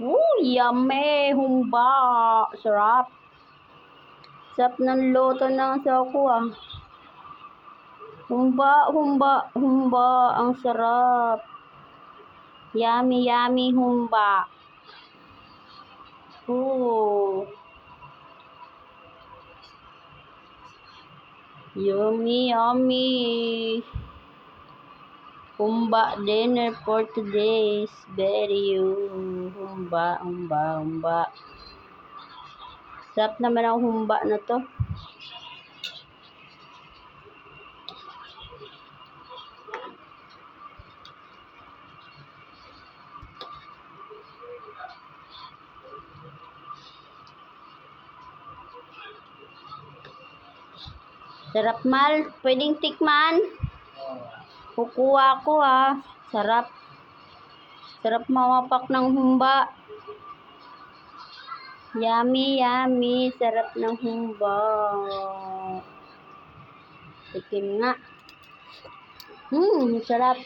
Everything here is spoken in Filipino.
Yummy! Humba! Sarap! Sarap ng luto ng soko ah. Humba, humba, humba. Ang sarap. Yummy, yummy humba. Ooh. Yummy, yummy. Humba dinner for today's video. Humba, humba, humba. Sarap naman ang humba na to. Sarap mal. Pwedeng tikman. Kukuha ko ha. Sarap. Sarap mawapak ng humba. Yummy, yummy. Sarap ng humba. Tikim nga. Sarap.